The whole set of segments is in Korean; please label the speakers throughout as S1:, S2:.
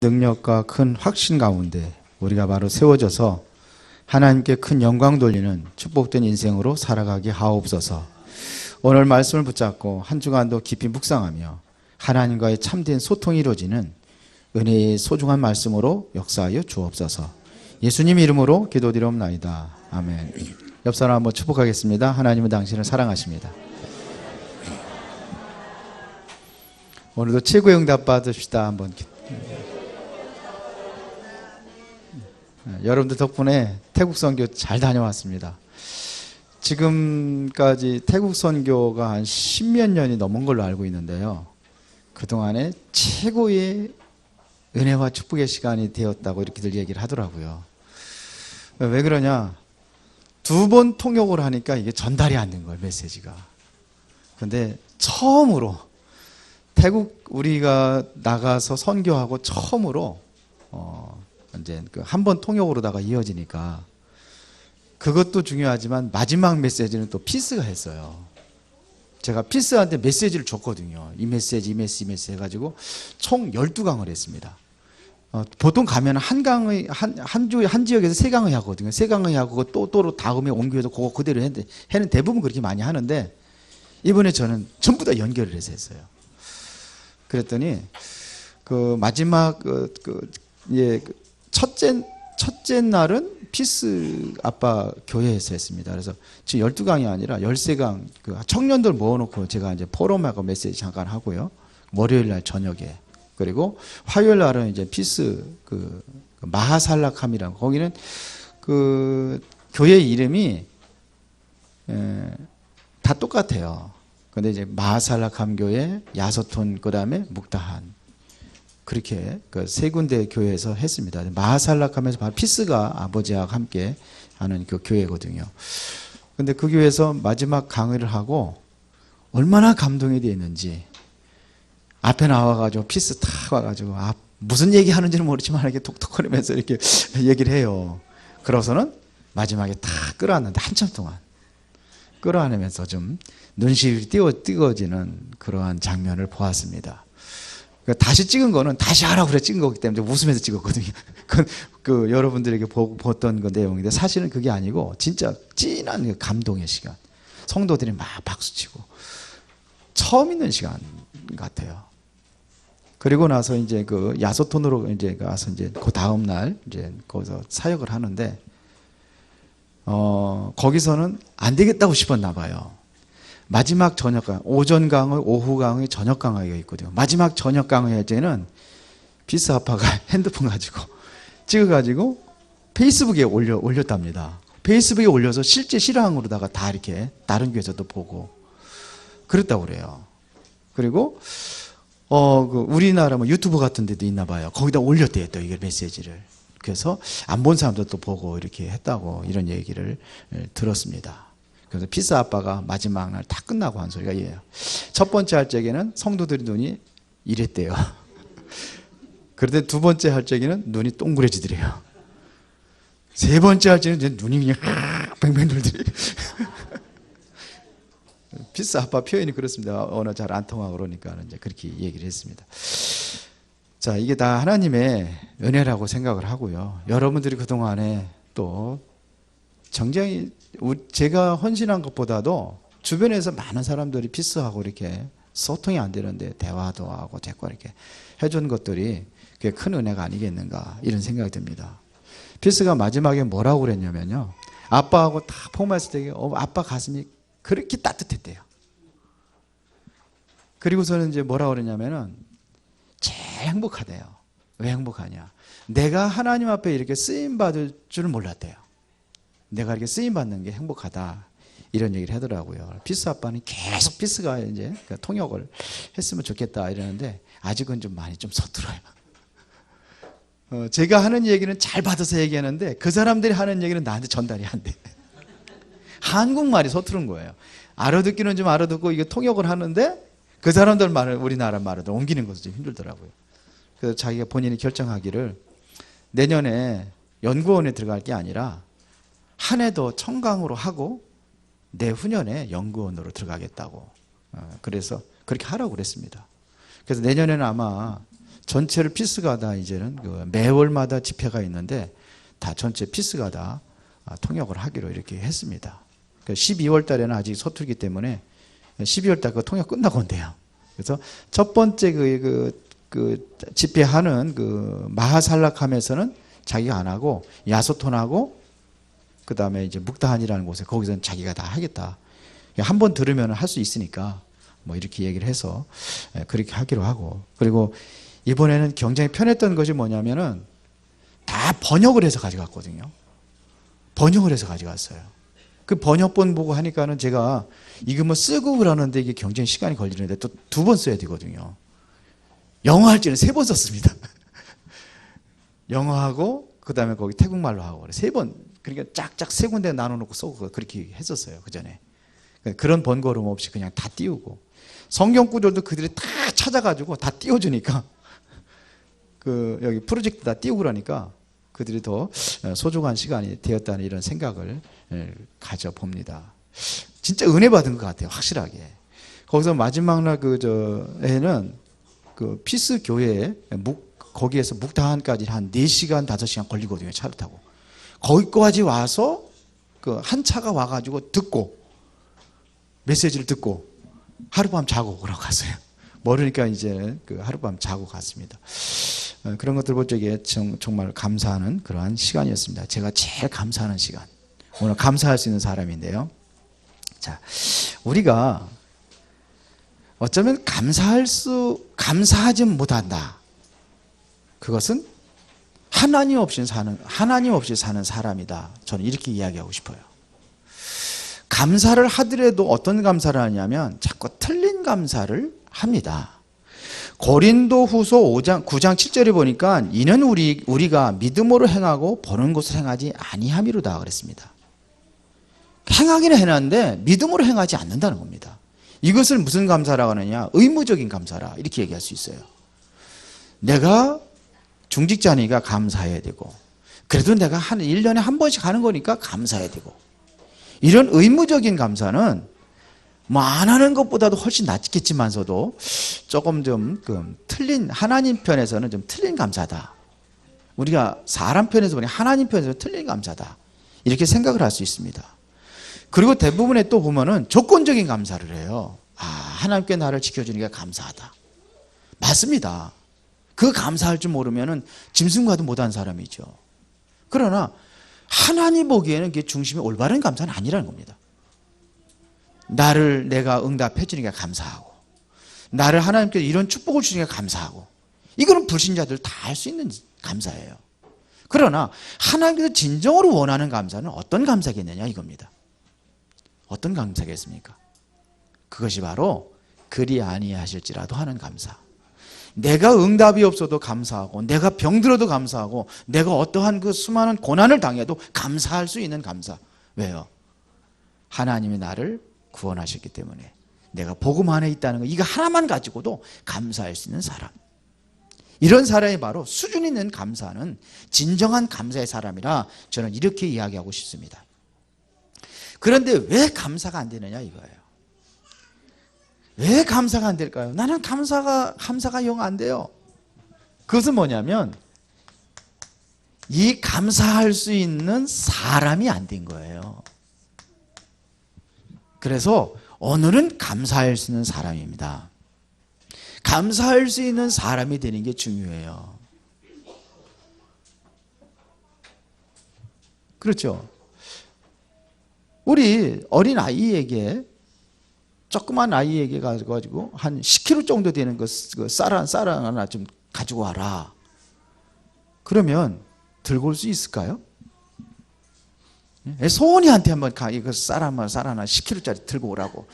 S1: 능력과 큰 확신 가운데 우리가 바로 세워져서 하나님께 큰 영광 돌리는 축복된 인생으로 살아가게 하옵소서. 오늘 말씀을 붙잡고 한 주간도 깊이 묵상하며 하나님과의 참된 소통이 이루어지는 은혜의 소중한 말씀으로 역사하여 주옵소서. 예수님 이름으로 기도드리옵나이다. 아멘. 옆 사람 한번 축복하겠습니다. 하나님은 당신을 사랑하십니다. 오늘도 최고의 응답 받으십시다. 한번. 여러분들 덕분에 태국 선교 잘 다녀왔습니다. 지금까지 태국 선교가 한 10몇 년이 넘은 걸로 알고 있는데요. 그동안에 최고의 은혜와 축복의 시간이 되었다고 이렇게들 얘기를 하더라고요. 왜 그러냐? 2번 통역을 하니까 이게 전달이 안 된 거예요, 메시지가. 근데 처음으로 태국 우리가 나가서 선교하고 처음으로 이제 그 한 번 통역으로다가 이어지니까 그것도 중요하지만 마지막 메시지는 또 피스가 했어요. 제가 피스한테 메시지를 줬거든요. 이 메시지 해가지고 총 12강을 했습니다. 보통 가면 한 지역에서 3강을 하거든요. 3강을 하고 또 다음에 옮겨서 그거 그대로 해는 대부분 그렇게 많이 하는데 이번에 저는 전부 다 연결을 해서 했어요. 그랬더니 그 마지막 첫째 날은 피스 아빠 교회에서 했습니다. 그래서 지금 12강이 아니라 13강 그 청년들 모아놓고 제가 이제 포럼하고 메시지 잠깐 하고요. 월요일 날 저녁에. 그리고 화요일 날은 이제 피스 그 마하살라캄이라고, 거기는 그 교회 이름이 다 똑같아요. 근데 이제 마하살라캄 교회, 야소톤, 그다음에 묵다한, 그렇게 그 세 군데 교회에서 했습니다. 마하살라캄에서 바로 피스가 아버지와 함께 하는 그 교회거든요. 근데 그 교회에서 마지막 강의를 하고 얼마나 감동이 되었는지, 앞에 나와가지고 피스 탁 와가지고 무슨 얘기 하는지는 모르지만 이렇게 톡톡거리면서 이렇게 얘기를 해요. 그러고서는 마지막에 탁 끌어안는데 한참 동안 끌어안으면서 좀 눈시울이 띄워지는 그러한 장면을 보았습니다. 다시 찍은 거는 다시 하라고 그래 찍은 거기 때문에 웃으면서 찍었거든요. 그 여러분들에게 봤던 그 내용인데 사실은 그게 아니고 진짜 진한 감동의 시간. 성도들이 막 박수치고 처음 있는 시간 같아요. 그리고 나서 이제 그 야소톤으로 이제 가서 이제 그 다음 날 이제 거기서 사역을 하는데 거기서는 안 되겠다고 싶었나 봐요. 마지막 저녁 강의, 오전 강의, 오후 강의, 저녁 강의가 있거든요. 마지막 저녁 강의 때는 피스 아빠가 핸드폰 가지고 찍어가지고 페이스북에 올렸답니다. 페이스북에 올려서 실제 실황으로다가 다 이렇게 다른 교회에서도 보고 그랬다고 그래요. 그리고 그 우리나라 뭐 유튜브 같은 데도 있나 봐요. 거기다 올렸대요, 또 이게 메시지를. 그래서 안 본 사람들도 보고 이렇게 했다고 이런 얘기를 들었습니다. 그래서 피스 아빠가 마지막 날 다 끝나고 한 소리가 이래요. 첫 번째 할 적에는 성도들의 눈이 이랬대요. 그런데 두 번째 할 적에는 눈이 동그래지더래요. 세 번째 할 적에는 눈이 그냥 뱅뱅 돌더래요. 피스 아빠 표현이 그렇습니다. 언어 잘 안 통하고 그러니까 이제 그렇게 얘기를 했습니다. 자, 이게 다 하나님의 은혜라고 생각을 하고요. 여러분들이 그동안에 또 정정히 제가 헌신한 것보다도 주변에서 많은 사람들이 피스하고 이렇게 소통이 안 되는데 대화도 하고 대꾸 이렇게 해준 것들이 그게 큰 은혜가 아니겠는가 이런 생각이 듭니다. 피스가 마지막에 뭐라고 그랬냐면요. 아빠하고 다 포함했을 때 아빠 가슴이 그렇게 따뜻했대요. 그리고서는 이제 뭐라고 그러냐면은 제일 행복하대요. 왜 행복하냐? 내가 하나님 앞에 이렇게 쓰임 받을 줄 몰랐대요. 내가 이렇게 쓰임 받는 게 행복하다 이런 얘기를 하더라고요. 피스 아빠는 계속 피스가 이제 통역을 했으면 좋겠다 이러는데 아직은 좀 많이 좀 서툴어요. 제가 하는 얘기는 잘 받아서 얘기하는데 그 사람들이 하는 얘기는 나한테 전달이 안 돼. 한국말이 서투른 거예요. 알아듣기는 좀 알아듣고 이게 통역을 하는데 그 사람들 말을 우리나라 말로 옮기는 것도 좀 힘들더라고요. 그래서 자기가 본인이 결정하기를 내년에 연구원에 들어갈 게 아니라 한 해 더 청강으로 하고 내후년에 연구원으로 들어가겠다고. 그래서 그렇게 하라고 그랬습니다. 그래서 내년에는 아마 전체를 피스가 다 이제는 그 매월마다 집회가 있는데 다 전체 피스가 다 통역을 하기로 이렇게 했습니다. 12월 달에는 아직 서툴기 때문에 12월 달 그 통역 끝나고 온대요. 그래서 첫 번째 그 집회하는 그 마하살락함에서는 자기가 안 하고 야소톤하고 그 다음에 이제 묵다한이라는 곳에 거기서는 자기가 다 하겠다. 한 번 들으면 할 수 있으니까 뭐 이렇게 얘기를 해서 그렇게 하기로 하고, 그리고 이번에는 굉장히 편했던 것이 뭐냐면은 다 번역을 해서 가져갔거든요. 번역을 해서 가져갔어요. 그 번역본 보고 하니까는 제가 이거 뭐 쓰고 그러는데 이게 굉장히 시간이 걸리는데 또 2번 써야 되거든요. 영어 할 때는 3번 썼습니다. 영어하고 그 다음에 거기 태국말로 하고 그래 3번, 그러니까 짝짝 3군데 나눠놓고 쓰고 그렇게 했었어요. 그 전에. 그런 번거로움 없이 그냥 다 띄우고, 성경 구절도 그들이 다 찾아가지고 다 띄워주니까 그 여기 프로젝트 다 띄우고 그러니까 그들이 더 소중한 시간이 되었다는 이런 생각을 가져봅니다. 진짜 은혜 받은 것 같아요. 확실하게. 거기서 마지막 날 에는 그 피스 교회에 거기에서 묵다한까지 한 4시간 5시간 걸리거든요. 차를 타고. 거기까지 와서 그 한 차가 와가지고 듣고 메시지를 듣고 하룻밤 자고 그러고 갔어요. 모르니까 이제 그 하룻밤 자고 갔습니다. 그런 것들 볼 적에 정말 감사하는 그러한 시간이었습니다. 제가 제일 감사하는 시간. 오늘 감사할 수 있는 사람인데요. 자, 우리가 어쩌면 감사하지 못한다. 그것은 하나님 없이 사는 사람이다. 저는 이렇게 이야기하고 싶어요. 감사를 하더라도 어떤 감사를 하냐면 자꾸 틀린 감사를 합니다. 고린도후서 9장 7절에 보니까 이는 우리가 믿음으로 행하고 보는 것을 행하지 아니함이로다 그랬습니다. 행하기는 해놨는데 믿음으로 행하지 않는다는 겁니다. 이것을 무슨 감사라고 하느냐? 의무적인 감사라 이렇게 얘기할 수 있어요. 내가 중직자니까 감사해야 되고, 그래도 내가 1년에 한 번씩 하는 거니까 감사해야 되고, 이런 의무적인 감사는 뭐 안 하는 것보다도 훨씬 낫겠지만서도 조금 좀 틀린, 하나님 편에서는 좀 틀린 감사다. 우리가 사람 편에서 보니 하나님 편에서 틀린 감사다. 이렇게 생각을 할 수 있습니다. 그리고 대부분에 또 보면은 조건적인 감사를 해요. 하나님께 나를 지켜주니까 감사하다. 맞습니다. 그 감사할 줄 모르면은 짐승과도 못한 사람이죠. 그러나 하나님 보기에는 그게 중심이 올바른 감사는 아니라는 겁니다. 나를 내가 응답해 주니까 감사하고, 나를 하나님께서 이런 축복을 주니까 감사하고, 이거는 불신자들 다 할 수 있는 감사예요. 그러나 하나님께서 진정으로 원하는 감사는 어떤 감사겠느냐 이겁니다. 어떤 감사겠습니까? 그것이 바로 그리 아니하실지라도 하는 감사. 내가 응답이 없어도 감사하고, 내가 병들어도 감사하고, 내가 어떠한 그 수많은 고난을 당해도 감사할 수 있는 감사. 왜요? 하나님이 나를 구원하셨기 때문에 내가 복음 안에 있다는 거, 이거 하나만 가지고도 감사할 수 있는 사람. 이런 사람이 바로 수준 있는 감사는 진정한 감사의 사람이라 저는 이렇게 이야기하고 싶습니다. 그런데 왜 감사가 안 되느냐 이거예요. 왜 감사가 안 될까요? 나는 감사가 영 안 돼요. 그것은 뭐냐면 이 감사할 수 있는 사람이 안 된 거예요. 그래서 오늘은 감사할 수 있는 사람입니다. 감사할 수 있는 사람이 되는 게 중요해요. 그렇죠? 우리 어린 아이에게, 조그만 아이에게 가지고 한 10kg 정도 되는 쌀 하나 좀 가지고 와라. 그러면 들고 올 수 있을까요? 소원이한테 한번 이거 쌀 하나 10kg짜리 들고 오라고,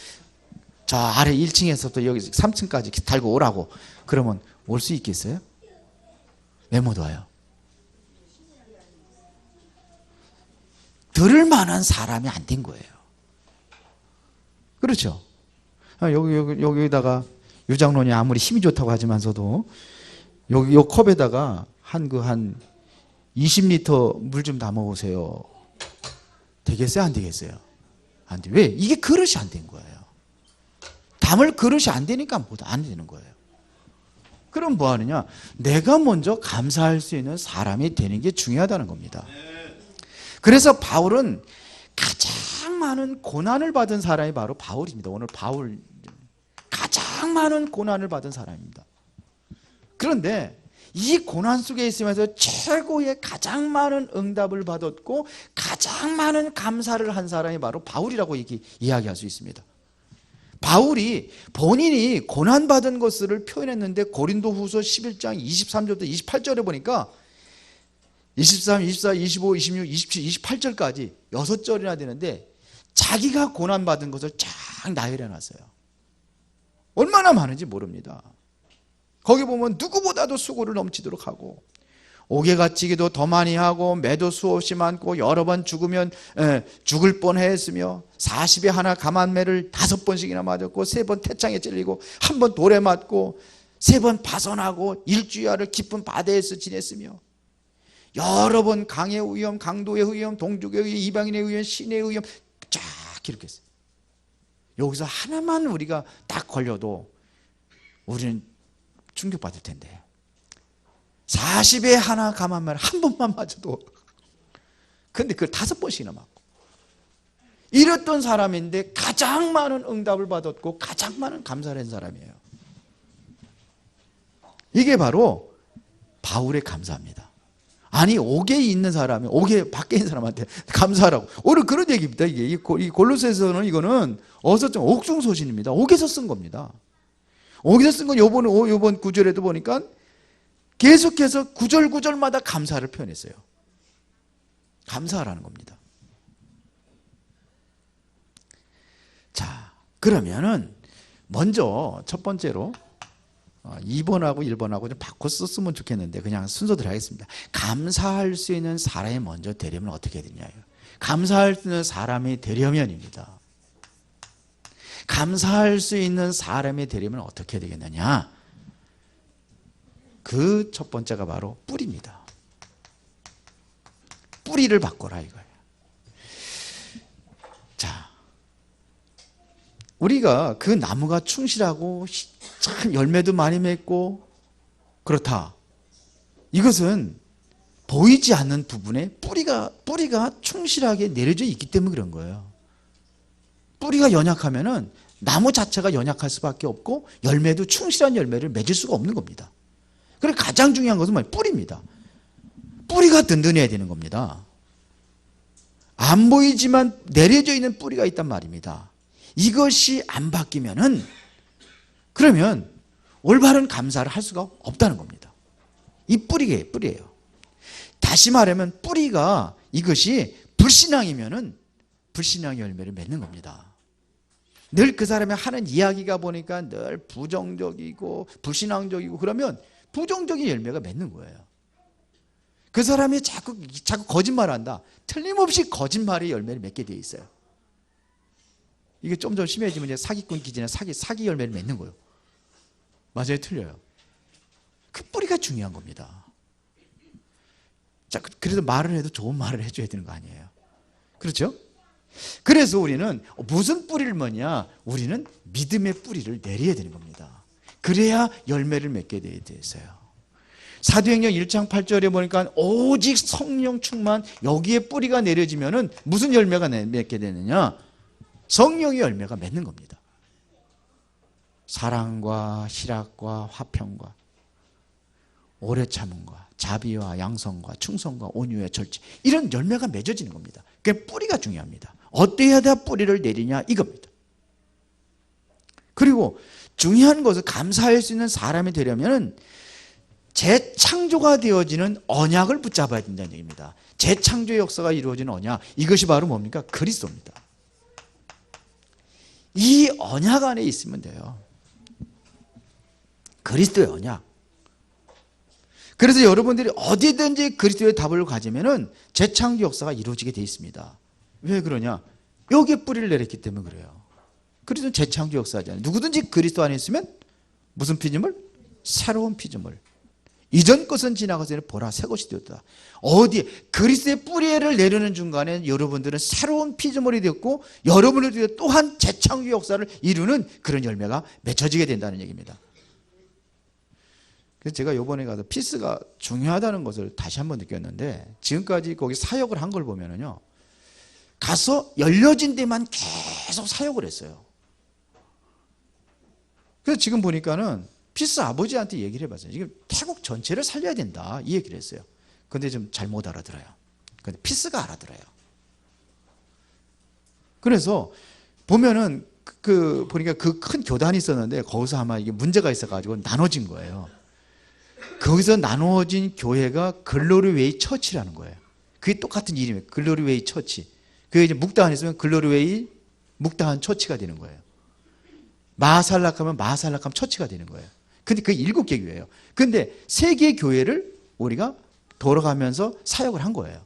S1: 저 아래 1층에서부터 여기 3층까지 달고 오라고 그러면 올 수 있겠어요? 왜 못 와요? 들을 만한 사람이 안 된 거예요. 그렇죠? 여기다가 유장론이 아무리 힘이 좋다고 하지만서도 여기 요 컵에다가 한 20리터 물 좀 담아 보세요. 되겠어요? 안 되겠어요? 안 돼. 왜? 이게 그릇이 안 된 거예요. 담을 그릇이 안 되니까 안 되는 거예요. 그럼 뭐 하느냐? 내가 먼저 감사할 수 있는 사람이 되는 게 중요하다는 겁니다. 그래서 바울은 가장 많은 고난을 받은 사람이 바로 바울입니다. 오늘 바울 가장 많은 고난을 받은 사람입니다. 그런데 이 고난 속에 있으면서 최고의 가장 많은 응답을 받았고 가장 많은 감사를 한 사람이 바로 바울이라고 이야기할 수 있습니다. 바울이 본인이 고난받은 것을 표현했는데 고린도후서 11장 23절부터 28절에 보니까 23, 24, 25, 26, 27, 28절까지 6절이나 되는데 자기가 고난받은 것을 쫙 나열해 놨어요. 얼마나 많은지 모릅니다. 거기 보면 누구보다도 수고를 넘치도록 하고 옥에 갇히기도 더 많이 하고 매도 수없이 많고 여러 번 죽으면 죽을 뻔했으며 40에 하나 감한매를 5번씩이나 맞았고 3번 태창에 찔리고 1번 돌에 맞고 3번 파선하고 일주일을 깊은 바다에서 지냈으며 여러 번 강의 위험, 강도의 위험, 동족의 위험, 이방인의 위험, 신의 위험 쫙 기록했어요. 여기서 하나만 우리가 딱 걸려도 우리는 충격받을 텐데 40에 하나 감한말 한 번만 맞아도 근데 그걸 5번씩이나 맞고 이랬던 사람인데 가장 많은 응답을 받았고 가장 많은 감사를 한 사람이에요. 이게 바로 바울의 감사입니다. 아니 옥에 있는 사람이 옥에 밖에 있는 사람한테 감사하라고 오늘 그런 얘기입니다. 이 골로새서는 이거는 어서 좀 옥중소신입니다. 옥에서 쓴 겁니다. 옥에서 쓴 건 요번 구절에도 보니까 계속해서 구절마다 감사를 표현했어요. 감사하라는 겁니다. 자, 그러면은 먼저 첫 번째로 2번하고 1번하고 좀 바꿔 썼으면 좋겠는데 그냥 순서대로 하겠습니다. 감사할 수 있는 사람이 먼저 되려면 어떻게 해야 되냐요. 감사할 수 있는 사람이 되려면입니다. 감사할 수 있는 사람이 되려면 어떻게 해야 되겠느냐. 그 첫 번째가 바로 뿌리입니다. 뿌리를 바꿔라 이거예요. 자, 우리가 그 나무가 충실하고 참 열매도 많이 맺고 그렇다. 이것은 보이지 않는 부분에 뿌리가 충실하게 내려져 있기 때문에 그런 거예요. 뿌리가 연약하면은 나무 자체가 연약할 수밖에 없고 열매도 충실한 열매를 맺을 수가 없는 겁니다. 그래서 가장 중요한 것은 뭐예요? 뿌리입니다. 뿌리가 든든해야 되는 겁니다. 안 보이지만 내려져 있는 뿌리가 있단 말입니다. 이것이 안 바뀌면은 그러면 올바른 감사를 할 수가 없다는 겁니다. 이 뿌리예요. 다시 말하면 뿌리가 이것이 불신앙이면은 불신앙의 열매를 맺는 겁니다. 늘 그 사람이 하는 이야기가 보니까 늘 부정적이고 불신앙적이고 그러면 부정적인 열매가 맺는 거예요. 그 사람이 자꾸 거짓말한다. 틀림없이 거짓말의 열매를 맺게 되어 있어요. 이게 좀 더 심해지면 이제 사기꾼 기질이나 사기 열매를 맺는 거예요. 맞아요, 틀려요. 그 뿌리가 중요한 겁니다. 자, 그래도 말을 해도 좋은 말을 해줘야 되는 거 아니에요. 그렇죠? 그래서 우리는 무슨 뿌리를 뭐냐? 우리는 믿음의 뿌리를 내려야 되는 겁니다. 그래야 열매를 맺게 되어 있어요. 사도행전 1장 8절에 보니까 오직 성령 충만 여기에 뿌리가 내려지면은 무슨 열매가 맺게 되느냐? 성령의 열매가 맺는 겁니다. 사랑과 희락과 화평과 오래 참음과 자비와 양성과 충성과 온유의 절제 이런 열매가 맺어지는 겁니다. 그게 뿌리가 중요합니다. 어때야 뿌리를 내리냐 이겁니다. 그리고 중요한 것은 감사할 수 있는 사람이 되려면 재창조가 되어지는 언약을 붙잡아야 된다는 얘기입니다. 재창조의 역사가 이루어지는 언약 이것이 바로 뭡니까? 그리스도입니다. 이 언약 안에 있으면 돼요. 그리스도의 언약. 그래서 여러분들이 어디든지 그리스도의 답을 가지면은 재창조 역사가 이루어지게 되어 있습니다. 왜 그러냐? 여기에 뿌리를 내렸기 때문에 그래요. 그리스도는 재창조 역사잖아요. 누구든지 그리스도 안에 있으면 무슨 피조물? 새로운 피조물. 이전 것은 지나가서 보라 새 것이 되었다. 어디 그리스도의 뿌리를 내리는 중간에 여러분들은 새로운 피조물이 되었고 여러분들 또한 재창조 역사를 이루는 그런 열매가 맺혀지게 된다는 얘기입니다. 그래서 제가 요번에 가서 피스가 중요하다는 것을 다시 한번 느꼈는데, 지금까지 거기 사역을 한 걸 보면은요, 가서 열려진 데만 계속 사역을 했어요. 그래서 지금 보니까는 피스 아버지한테 얘기를 해봤어요. 지금 태국 전체를 살려야 된다, 이 얘기를 했어요. 근데 좀 잘 못 알아들어요. 근데 피스가 알아들어요. 그래서 보면은 보니까 그 큰 교단이 있었는데 거기서 아마 이게 문제가 있어가지고 나눠진 거예요. 거기서 나누어진 교회가 글로리웨이 처치라는 거예요. 그게 똑같은 이름이에요. 글로리웨이 처치. 그게 이제 묵다한 있으면 글로리웨이 묵다한 처치가 되는 거예요. 마하살락하면 마하살락함 처치가 되는 거예요. 근데 그게 7개 교회예요. 근데 3개 교회를 우리가 돌아가면서 사역을 한 거예요.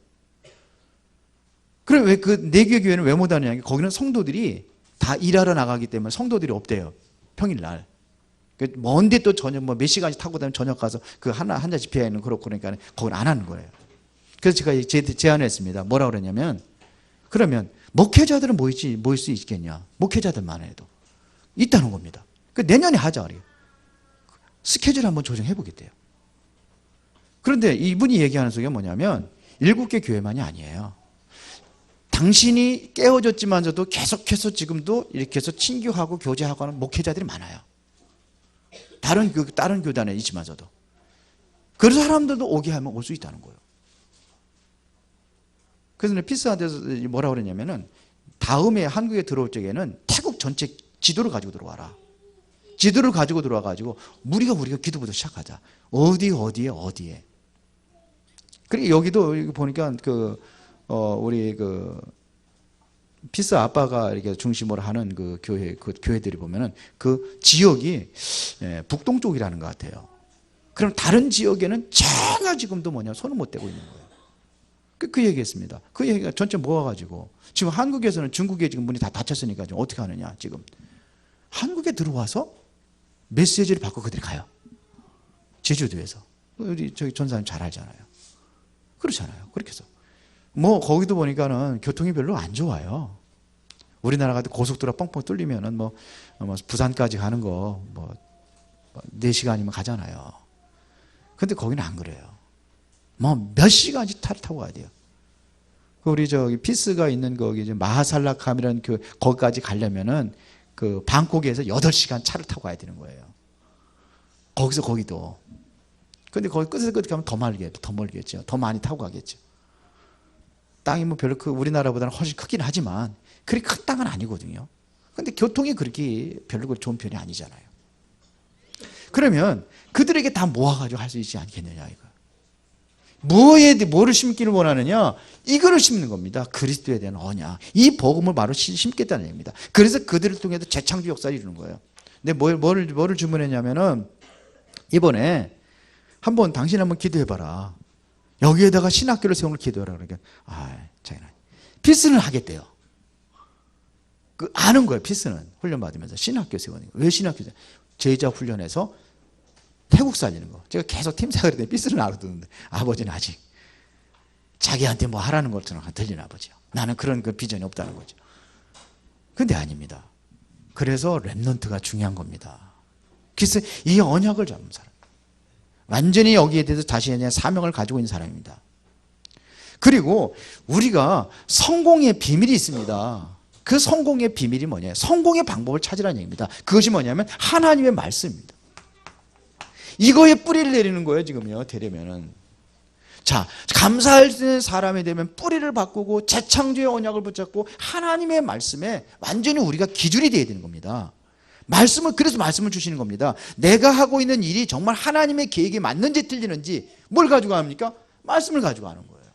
S1: 그럼 왜 그 4개 교회는 왜 못 하느냐? 거기는 성도들이 다 일하러 나가기 때문에 성도들이 없대요. 평일날. 먼데 또 저녁 몇 시간씩 타고 다니면 저녁 가서 그 한자 집회에는 그렇고 그러니까 거긴 안 하는 거예요. 그래서 제가 제안을 했습니다. 뭐라 그러냐면, 그러면 목회자들은 모일 수 있겠냐? 목회자들만 해도 있다는 겁니다. 내년에 하자 그래요. 스케줄 한번 조정해 보겠대요. 그런데 이분이 얘기하는 속에 뭐냐면 7개 교회만이 아니에요. 당신이 깨어졌지만서도 계속해서 지금도 이렇게 해서 친교하고 교제하고 하는 목회자들이 많아요. 다른 교단에 있지만서도. 그런 사람들도 오게 하면 올 수 있다는 거예요. 그래서 피스한테서 뭐라고 그랬냐면은, 다음에 한국에 들어올 적에는 태국 전체 지도를 가지고 들어와라. 지도를 가지고 들어와가지고 우리가 기도부터 시작하자. 어디에. 그리고 여기도 보니까 우리 피스 아빠가 이렇게 중심으로 하는 그 교회들이 보면은 그 지역이 북동 쪽이라는 것 같아요. 그럼 다른 지역에는 전혀 지금도 손을 못 대고 있는 거예요. 그 얘기했습니다. 그 얘기가 전체 모아가지고 지금 한국에서는 중국에 지금 문이 다 닫혔으니까 지금 어떻게 하느냐. 지금 한국에 들어와서 메시지를 받고 그들이 가요. 제주도에서. 우리 저기 전사님 잘 알잖아요. 그렇잖아요. 그렇게 해서 거기도 보니까는 교통이 별로 안 좋아요. 우리나라 같은 고속도로 뻥뻥 뚫리면은 부산까지 가는 거 4시간이면 가잖아요. 근데 거기는 안 그래요. 몇 시간씩 차를 타고 가야 돼요. 우리 저기 피스가 있는 거기 이제 마하살라캄이라는 거기까지 가려면은 그 방콕에서 8시간 차를 타고 가야 되는 거예요. 거기서 거기도. 근데 거기 끝에서 끝에 가면 더 멀겠죠. 더 많이 타고 가겠죠. 땅이 별로 우리나라보다는 훨씬 크긴 하지만 그리 큰 땅은 아니거든요. 근데 교통이 그렇게 별로 좋은 편이 아니잖아요. 그러면 그들에게 다 모아가지고 할 수 있지 않겠느냐 이거. 뭐를 심기를 원하느냐? 이거를 심는 겁니다. 그리스도에 대한 언약. 이 복음을 바로 심겠다는 얘기입니다. 그래서 그들을 통해서 재창조 역사를 이루는 거예요. 근데 뭐를 주문했냐면은, 이번에 당신 한번 기도해봐라. 여기에다가 신학교를 세우는 기도해라. 그러니까 자기는 피스는 하겠대요. 아는 거예요. 피스는 훈련 받으면서 신학교 세우는 거. 왜 신학교 세우는 거예요? 제자 훈련해서 태국 살리는 거. 제가 계속 팀장을 했더니 피스는 알아듣는데 아버지는 아직 자기한테 하라는 것처럼 들리는 아버지요. 나는 그런 비전이 없다는 거죠. 근데 아닙니다. 그래서 렘넌트가 중요한 겁니다. 그래서 이 언약을 잡는 사람, 완전히 여기에 대해서 자신에 대한 사명을 가지고 있는 사람입니다. 그리고 우리가 성공의 비밀이 있습니다. 그 성공의 비밀이 뭐냐면 성공의 방법을 찾으라는 얘기입니다. 그것이 뭐냐면 하나님의 말씀입니다. 이거에 뿌리를 내리는 거예요. 지금요. 되려면은. 자, 감사할 수 있는 사람이 되면 뿌리를 바꾸고 재창조의 언약을 붙잡고 하나님의 말씀에 완전히 우리가 기준이 되어야 되는 겁니다. 그래서 말씀을 주시는 겁니다. 내가 하고 있는 일이 정말 하나님의 계획에 맞는지 틀리는지 뭘 가지고 합니까? 말씀을 가지고 하는 거예요.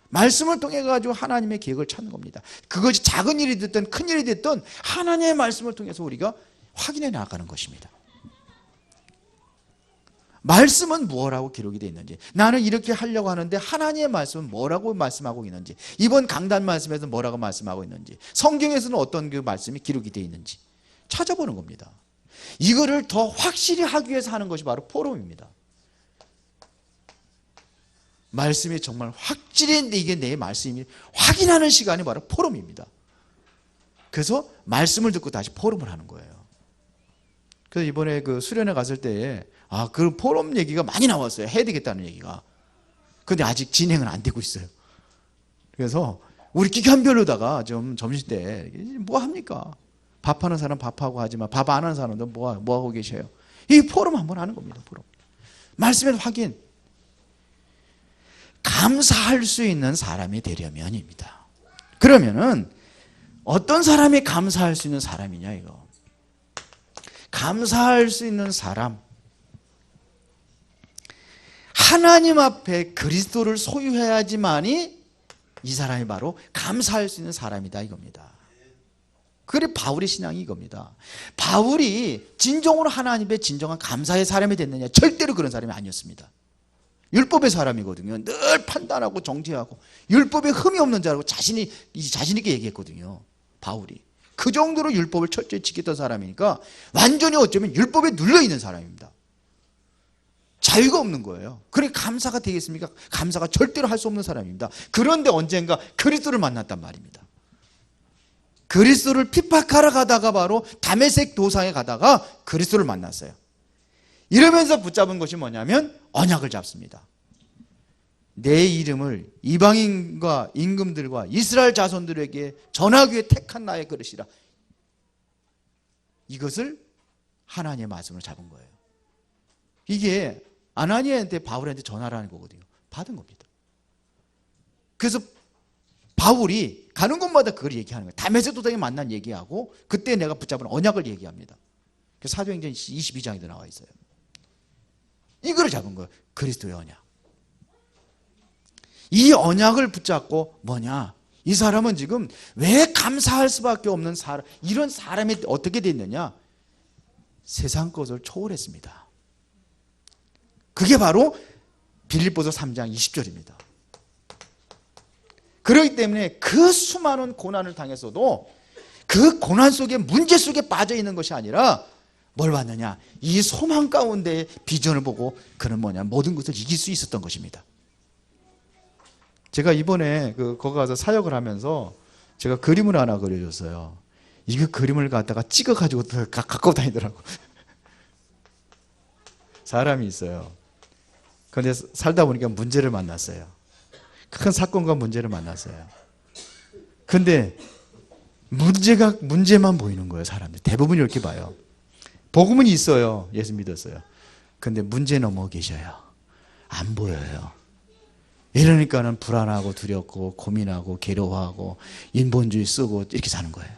S1: 말씀을 통해 가지고 하나님의 계획을 찾는 겁니다. 그것이 작은 일이 됐든 큰 일이 됐든 하나님의 말씀을 통해서 우리가 확인해 나가는 것입니다. 말씀은 무엇라고 기록이 되어 있는지, 나는 이렇게 하려고 하는데 하나님의 말씀은 뭐라고 말씀하고 있는지, 이번 강단 말씀에서 뭐라고 말씀하고 있는지, 성경에서는 어떤 그 말씀이 기록이 되어 있는지 찾아보는 겁니다. 이거를 더 확실히 하기 위해서 하는 것이 바로 포럼입니다. 말씀이 정말 확실히 이게 내 말씀이 확인하는 시간이 바로 포럼입니다. 그래서 말씀을 듣고 다시 포럼을 하는 거예요. 그래서 이번에 그 수련회 갔을 때에 그 포럼 얘기가 많이 나왔어요. 해야 되겠다는 얘기가. 근데 아직 진행은 안 되고 있어요. 그래서 우리 기간별로다가 좀 점심 때 뭐 합니까? 밥하는 사람 밥하고 하지만 밥 안 하는 사람도 뭐 하고 계셔요? 이 포럼 한번 하는 겁니다. 포럼. 말씀의 확인. 감사할 수 있는 사람이 되려면입니다. 그러면은 어떤 사람이 감사할 수 있는 사람이냐 이거. 감사할 수 있는 사람. 하나님 앞에 그리스도를 소유해야지만이 이 사람이 바로 감사할 수 있는 사람이다 이겁니다. 그래 바울의 신앙이 이겁니다. 바울이 진정으로 하나님의 진정한 감사의 사람이 됐느냐? 절대로 그런 사람이 아니었습니다. 율법의 사람이거든요. 늘 판단하고 정죄하고 율법에 흠이 없는 자라고 자신 있게 얘기했거든요. 바울이. 그 정도로 율법을 철저히 지켰던 사람이니까 완전히 어쩌면 율법에 눌려있는 사람입니다. 자유가 없는 거예요. 그래 감사가 되겠습니까? 감사가 절대로 할 수 없는 사람입니다. 그런데 언젠가 그리스도를 만났단 말입니다. 그리스도를 핍박하러 가다가 바로 다메섹 도상에 가다가 그리스도를 만났어요. 이러면서 붙잡은 것이 뭐냐면 언약을 잡습니다. 내 이름을 이방인과 임금들과 이스라엘 자손들에게 전하기 위해 택한 나의 그릇이라. 이것을 하나님의 말씀으로 잡은 거예요. 이게 아나니아한테 바울한테 전하라는 거거든요. 받은 겁니다. 그래서 바울이 가는 곳마다 그걸 얘기하는 거예요. 다메섹 도상에 만난 얘기하고 그때 내가 붙잡은 언약을 얘기합니다. 사도행전 22장에도 나와 있어요. 이거를 잡은 거예요. 그리스도의 언약. 이 언약을 붙잡고 뭐냐? 이 사람은 지금 왜 감사할 수밖에 없는 사람, 이런 사람이 어떻게 됐느냐? 세상 것을 초월했습니다. 그게 바로 빌립보서 3장 20절입니다. 그렇기 때문에 그 수많은 고난을 당했어도 그 고난 속에 문제 속에 빠져 있는 것이 아니라 뭘 봤느냐? 이 소망 가운데 비전을 보고 그는 뭐냐? 모든 것을 이길 수 있었던 것입니다. 제가 이번에 거기 가서 사역을 하면서 제가 그림을 하나 그려줬어요. 이거 그림을 갖다가 찍어가지고 갖고 다니더라고. 사람이 있어요. 그런데 살다 보니까 문제를 만났어요. 큰 사건과 문제를 만났어요. 근데 문제만 보이는 거예요. 사람들 대부분 이렇게 봐요. 복음은 있어요. 예수 믿었어요. 근데 문제 넘어 계셔요. 안 보여요. 이러니까는 불안하고 두렵고 고민하고 괴로워하고 인본주의 쓰고 이렇게 사는 거예요.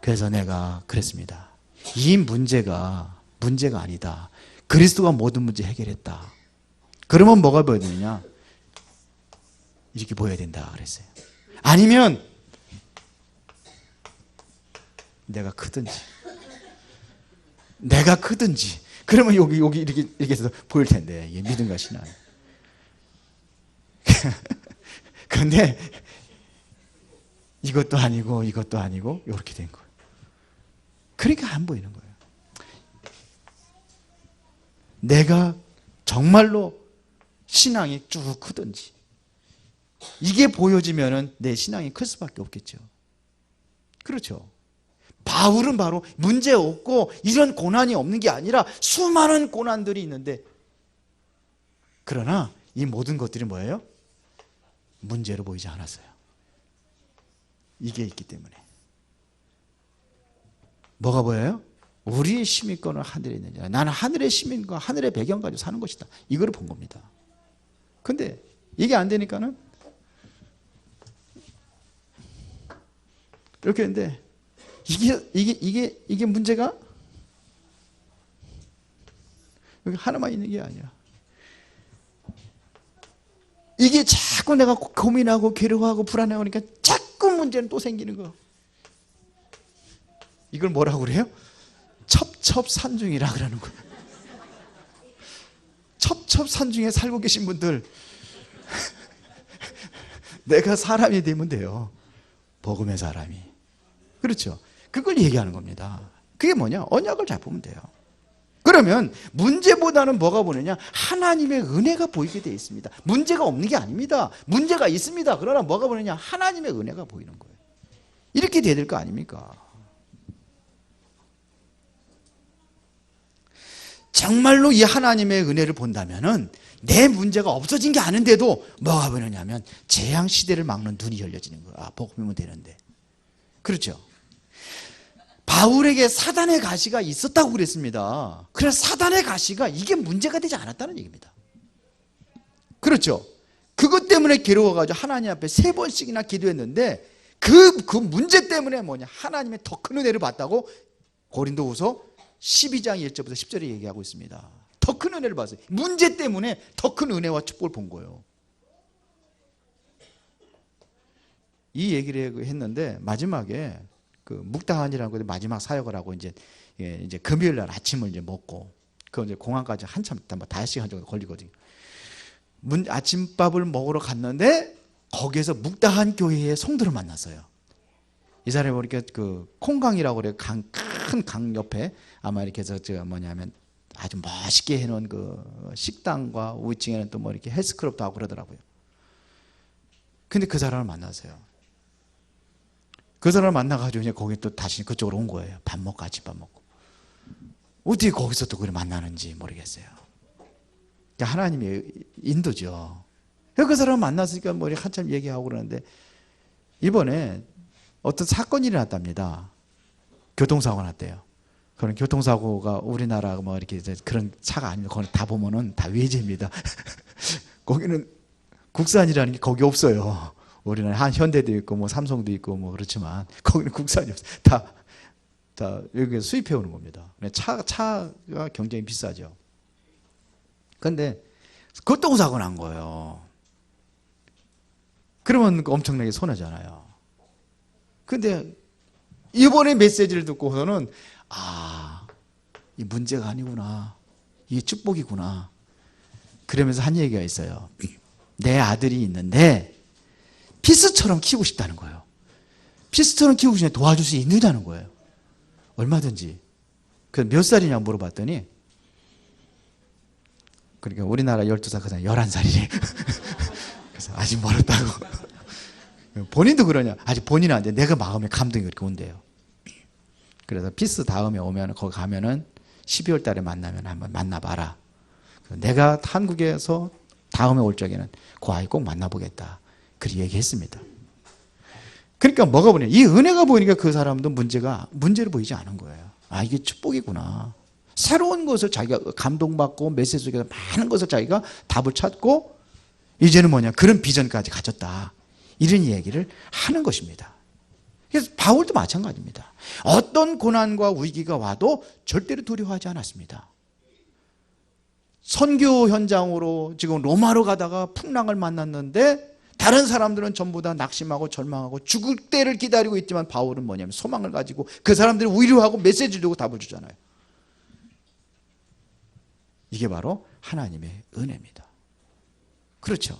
S1: 그래서 내가 그랬습니다. 이 문제가 아니다. 그리스도가 모든 문제 해결했다. 그러면 뭐가 보여야 되느냐? 이렇게 보여야 된다 그랬어요. 아니면 내가 크든지 그러면 여기 이렇게 해서 보일 텐데 이게 믿음과 신앙. 근데 이것도 아니고 이렇게 된 거예요. 그러니까 안 보이는 거예요. 내가 정말로 신앙이 쭉 크든지 이게 보여지면은 내 신앙이 클 수밖에 없겠죠. 그렇죠. 바울은 바로 문제 없고 이런 고난이 없는 게 아니라 수많은 고난들이 있는데 그러나 이 모든 것들이 뭐예요? 문제로 보이지 않았어요. 이게 있기 때문에. 뭐가 보여요? 우리의 시민권은 하늘에 있는 자. 나는 하늘의 시민과 하늘의 배경 가지고 사는 것이다. 이거를 본 겁니다. 근데 이게 안 되니까는 이렇게 했는데 이게 문제가 여기 하나만 있는 게 아니야. 이게 자꾸 내가 고민하고 괴로워하고 불안해하고 그러니까 자꾸 문제는 또 생기는 거. 이걸 뭐라고 그래요? 첩첩산중이라 그러는 거예요. 첩첩산중에 살고 계신 분들 내가 사람이 되면 돼요. 복음의 사람이. 그렇죠. 그걸 얘기하는 겁니다. 그게 뭐냐? 언약을 잡으면 돼요. 그러면 문제보다는 뭐가 보느냐? 하나님의 은혜가 보이게 되어 있습니다. 문제가 없는 게 아닙니다. 문제가 있습니다. 그러나 뭐가 보느냐? 하나님의 은혜가 보이는 거예요. 이렇게 돼야 될 거 아닙니까? 정말로 이 하나님의 은혜를 본다면은 내 문제가 없어진 게 아닌데도 뭐가 보이느냐면 재앙 시대를 막는 눈이 열려지는 거야. 아, 복음이면 되는데. 그렇죠? 바울에게 사단의 가시가 있었다고 그랬습니다. 그래서 사단의 가시가 이게 문제가 되지 않았다는 얘기입니다. 그렇죠? 그것 때문에 괴로워가지고 하나님 앞에 3번씩이나 기도했는데 그 문제 때문에 뭐냐? 하나님의 더 큰 은혜를 받다고 고린도후서 12장 1절부터 10절에 얘기하고 있습니다. 더 큰 은혜를 받았어요. 문제 때문에 더 큰 은혜와 축복을 본 거예요. 이 얘기를 했는데 마지막에 그 묵다한이라는 곳에 마지막 사역을 하고 이제 금요일 날 아침을 이제 먹고 그 이제 공항까지 한참 5시간 정도 걸리거든요. 아침밥을 먹으러 갔는데 거기에서 묵다한 교회의 성도를 만났어요. 이 사람이 보니까 그 콩강이라고 그래요. 큰 강 옆에 아마 이렇게 해서 뭐냐면 아주 멋있게 해놓은 그 식당과 위층에는 또 뭐 이렇게 헬스클럽도 하고 그러더라고요. 근데 그 사람을 만났어요. 그 사람을 만나가지고 이제 거기 또 다시 그쪽으로 온 거예요. 밥 먹고 아침밥 먹고. 어떻게 거기서 또 그걸 만나는지 모르겠어요. 하나님의 인도죠. 그 사람을 만났으니까 뭐 한참 얘기하고 그러는데 이번에 어떤 사건이 일어났답니다. 교통사고가 났대요. 그런 교통사고가 우리나라 뭐 이렇게 그런 차가 아니고 거기 다 보면은 다 외제입니다. 거기는 국산이라는 게 거기 없어요. 우리는 한 현대도 있고 뭐 삼성도 있고 뭐 그렇지만 거기는 국산이 없어요. 다 여기 수입해 오는 겁니다. 차가 굉장히 비싸죠. 그런데 교통사고 난 거예요. 그러면 엄청나게 손해잖아요. 근데 이번에 메시지를 듣고서는 이 문제가 아니구나. 이게 축복이구나. 그러면서 한 얘기가 있어요. 내 아들이 있는데 피스처럼 키우고 싶다는 거예요. 피스처럼 키우고 싶으면 도와줄 수 있느냐는 거예요. 얼마든지. 그래서 몇 살이냐 물어봤더니 그러니까 우리나라 12살 그냥 11살이래. 그래서 아직 멀었다고. 본인도 그러냐? 아직 본인은 안 돼. 내가 마음에 감동이 그렇게 온대요. 그래서 피스 다음에 오면 거기 가면은 12월 달에 만나면 한번 만나봐라. 내가 한국에서 다음에 올 적에는 그 아이 꼭 만나보겠다. 그렇게 얘기했습니다. 그러니까 뭐가 보냐? 이 은혜가 보이니까 그 사람도 문제를 보이지 않은 거예요. 이게 축복이구나. 새로운 것을 자기가 감동받고 메시지 속에서 많은 것을 자기가 답을 찾고 이제는 뭐냐? 그런 비전까지 가졌다. 이런 얘기를 하는 것입니다. 그래서 바울도 마찬가지입니다. 어떤 고난과 위기가 와도 절대로 두려워하지 않았습니다. 선교 현장으로 지금 로마로 가다가 풍랑을 만났는데 다른 사람들은 전부 다 낙심하고 절망하고 죽을 때를 기다리고 있지만 바울은 뭐냐면 소망을 가지고 그 사람들을 위로하고 메시지를 주고 답을 주잖아요. 이게 바로 하나님의 은혜입니다. 그렇죠.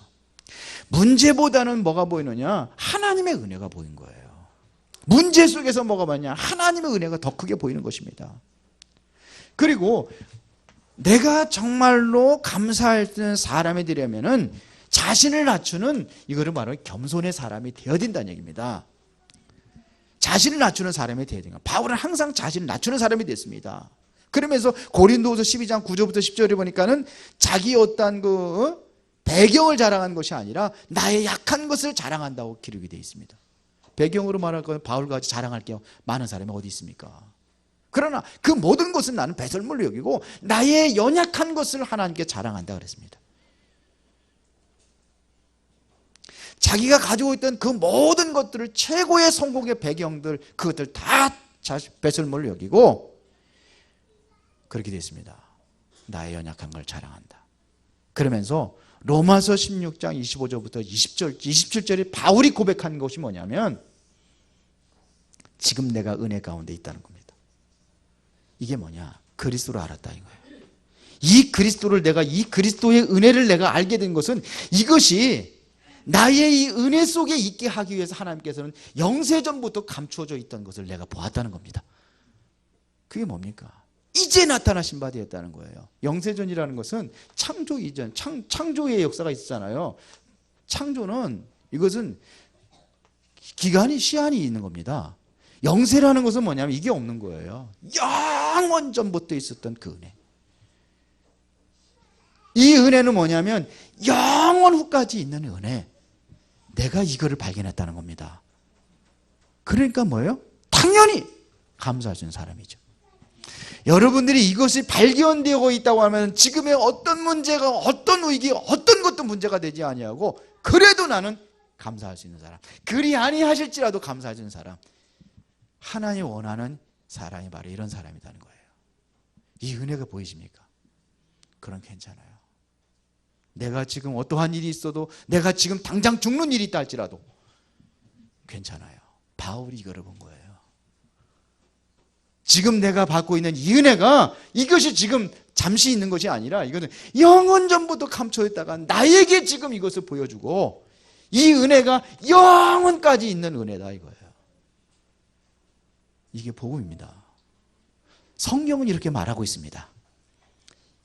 S1: 문제보다는 뭐가 보이느냐? 하나님의 은혜가 보인 거예요. 문제 속에서 뭐가 보이냐? 하나님의 은혜가 더 크게 보이는 것입니다. 그리고 내가 정말로 감사할 수 있는 사람이 되려면은 자신을 낮추는 이거를 바로 겸손의 사람이 되어야 된다는 얘기입니다. 자신을 낮추는 사람이 되어야 된다. 바울은 항상 자신을 낮추는 사람이 됐습니다. 그러면서 고린도후서 12장 9절부터 10절에 보니까는 자기 어떤 배경을 자랑한 것이 아니라 나의 약한 것을 자랑한다고 기록이 되어 있습니다. 배경으로 말할 건 바울같이 자랑할 게 많은 사람이 어디 있습니까? 그러나 그 모든 것은 나는 배설물로 여기고 나의 연약한 것을 하나님께 자랑한다 그랬습니다. 자기가 가지고 있던 그 모든 것들을 최고의 성공의 배경들 그것들 다 배설물로 여기고 그렇게 되어 있습니다. 나의 연약한 걸 자랑한다. 그러면서 로마서 16장 25절부터 27절에 바울이 고백한 것이 뭐냐면 지금 내가 은혜 가운데 있다는 겁니다. 이게 뭐냐? 그리스도를 알았다 이거예요. 이 그리스도의 은혜를 내가 알게 된 것은 이것이 나의 이 은혜 속에 있게 하기 위해서 하나님께서는 영세전부터 감추어져 있던 것을 내가 보았다는 겁니다. 그게 뭡니까? 이제 나타나신 바 되었다는 거예요. 영세전이라는 것은 창조 이전, 창조의 역사가 있잖아요. 창조는 이것은 기간이 시한이 있는 겁니다. 영세라는 것은 뭐냐면 이게 없는 거예요. 영원 전부터 있었던 그 은혜. 이 은혜는 뭐냐면 영원 후까지 있는 은혜. 내가 이거를 발견했다는 겁니다. 그러니까 뭐예요? 당연히 감사해 주는 사람이죠. 여러분들이 이것이 발견되고 있다고 하면 지금의 어떤 문제가, 어떤 위기, 어떤 것도 문제가 되지 아니하고, 그래도 나는 감사할 수 있는 사람, 그리 아니하실지라도 감사해 주는 사람, 하나님이 원하는 사람이 바로 이런 사람이라는 거예요. 이 은혜가 보이십니까? 그럼 괜찮아요. 내가 지금 어떠한 일이 있어도, 내가 지금 당장 죽는 일이 있다 할지라도 괜찮아요. 바울이 이거를 본 거예요. 지금 내가 받고 있는 이 은혜가, 이것이 지금 잠시 있는 것이 아니라 이거는 영원 전부터 감춰있다가 나에게 지금 이것을 보여주고, 이 은혜가 영원까지 있는 은혜다 이거예요. 이게 복음입니다. 성경은 이렇게 말하고 있습니다.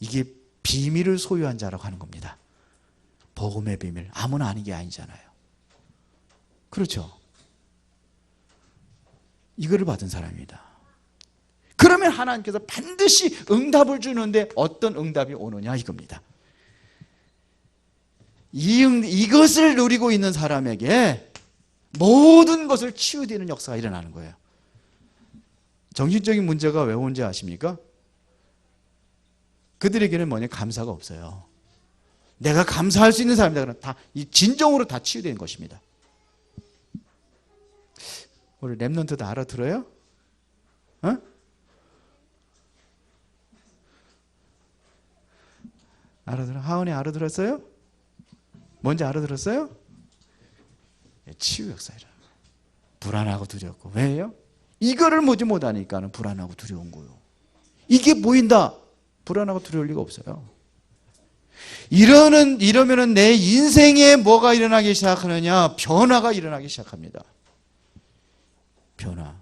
S1: 이게 비밀을 소유한 자라고 하는 겁니다. 복음의 비밀, 아무나 아는 게 아니잖아요. 그렇죠? 이거를 받은 사람입니다. 그러면 하나님께서 반드시 응답을 주는데 어떤 응답이 오느냐 이겁니다. 이것을 누리고 있는 사람에게 모든 것을 치유되는 역사가 일어나는 거예요. 정신적인 문제가 왜 온지 아십니까? 그들에게는 뭐냐? 감사가 없어요. 내가 감사할 수 있는 사람이다 그러면 다 진정으로 다 치유되는 것입니다. 우리 랩런트도 알아들어요? 어? 알아들어? 하은이 알아들었어요? 뭔지 알아들었어요? 치유 역사이라. 불안하고 두렵고. 왜요? 이거를 보지 못하니까는 불안하고 두려운 거예요. 이게 보인다. 불안하고 두려울 리가 없어요. 이러면은 내 인생에 뭐가 일어나기 시작하느냐? 변화가 일어나기 시작합니다. 변화.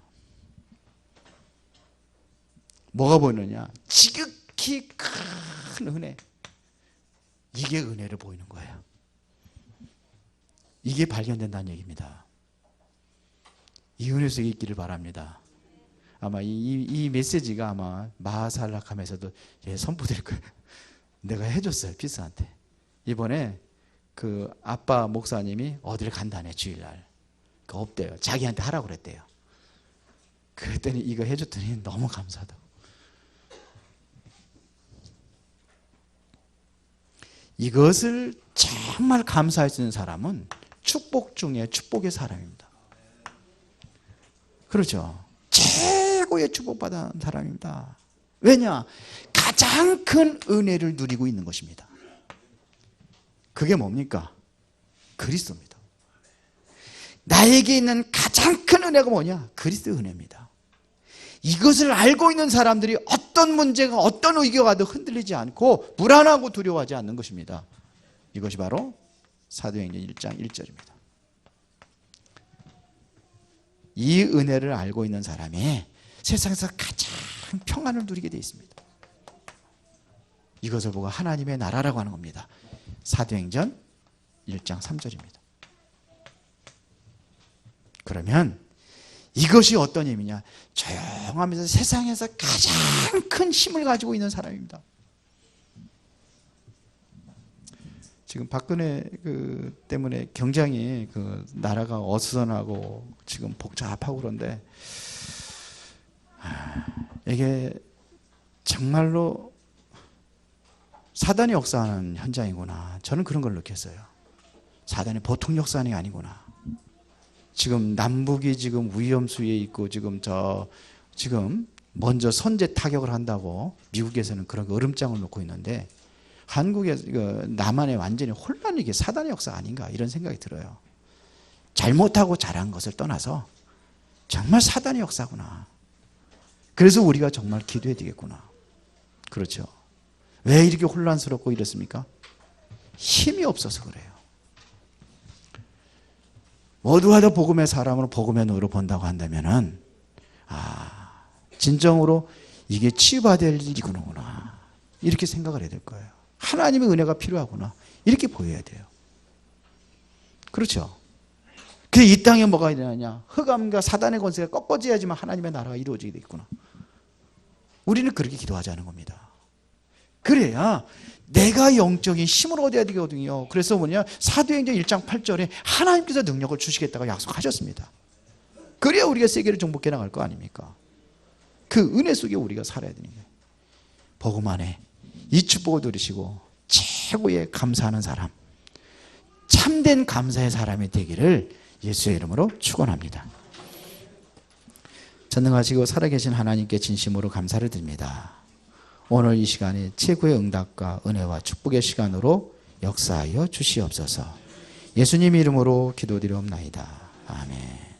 S1: 뭐가 보이느냐? 지극히 큰 은혜. 이게 은혜를 보이는 거예요. 이게 발견된다는 얘기입니다. 이 은혜 속에 있기를 바랍니다. 아마 이 메시지가 아마 마하살락함에서도 선포될 거예요. 내가 해줬어요, 피스한테. 이번에 그 아빠 목사님이 어디를 간다네, 주일날. 그 없대요. 자기한테 하라고 그랬대요. 그랬더니 이거 해줬더니 너무 감사하다고. 이것을 정말 감사할 수 있는 사람은 축복 중에 축복의 사람입니다. 그렇죠? 최고의 축복받은 사람입니다. 왜냐? 가장 큰 은혜를 누리고 있는 것입니다. 그게 뭡니까? 그리스도입니다. 나에게 있는 가장 큰 은혜가 뭐냐? 그리스도의 은혜입니다. 이것을 알고 있는 사람들이 어떤 문제가, 어떤 위기가 와도 흔들리지 않고 불안하고 두려워하지 않는 것입니다. 이것이 바로 사도행전 1장 1절입니다. 이 은혜를 알고 있는 사람이 세상에서 가장 평안을 누리게 되어 있습니다. 이것을 보고 하나님의 나라라고 하는 겁니다. 사도행전 1장 3절입니다. 그러면 이것이 어떤 의미냐? 조용하면서 세상에서 가장 큰 힘을 가지고 있는 사람입니다. 지금 박근혜 때문에 굉장히 나라가 어수선하고 지금 복잡하고 그런데 이게 정말로 사단이 역사하는 현장이구나. 저는 그런 걸 느꼈어요. 사단이 보통 역사하는 게 아니구나. 지금 남북이 지금 위험수위에 있고 지금 먼저 선제 타격을 한다고 미국에서는 그런 으름장을 놓고 있는데 한국에 남한에 완전히 혼란이 이게 사단의 역사 아닌가 이런 생각이 들어요. 잘못하고 잘한 것을 떠나서 정말 사단의 역사구나. 그래서 우리가 정말 기도해야 되겠구나. 그렇죠. 왜 이렇게 혼란스럽고 이렇습니까? 힘이 없어서 그래요. 모두가 복음의 사람으로 복음의 눈으로 본다고 한다면은 진정으로 이게 치유받아야 될 일이구나 이렇게 생각을 해야 될 거예요. 하나님의 은혜가 필요하구나 이렇게 보여야 돼요. 그렇죠. 그래서 이 땅에 뭐가 일어나냐? 흑암과 사단의 권세가 꺾어져야지만 하나님의 나라가 이루어지게 되겠구나. 우리는 그렇게 기도하자는 겁니다. 그래야 내가 영적인 힘을 얻어야 되거든요. 그래서 사도행전 1장 8절에 하나님께서 능력을 주시겠다고 약속하셨습니다. 그래야 우리가 세계를 정복해 나갈 거 아닙니까? 그 은혜 속에 우리가 살아야 되는 거예요. 복음 안에 이 축복을 누리시고 최고의 감사하는 사람, 참된 감사의 사람이 되기를 예수의 이름으로 축원합니다. 전능하시고 살아계신 하나님께 진심으로 감사를 드립니다. 오늘 이 시간에 최고의 응답과 은혜와 축복의 시간으로 역사하여 주시옵소서. 예수님 이름으로 기도드리옵나이다. 아멘.